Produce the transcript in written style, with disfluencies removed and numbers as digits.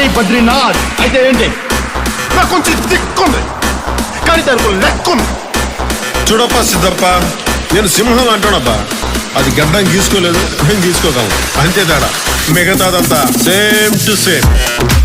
బద్రీనాథ్. అయితే ఏంటి? నాకు కొంచెం దిక్కుంది కానీ దానికి లెక్కుంది. చూడప్పా సిద్ధప్ప, నేను సింహం అంటానబ్బా. అది గడ్డం గీసుకోలేదు, మేము గీసుకోగలం, అంతే తేడా. మిగతాదంతా సేమ్ టు సేమ్.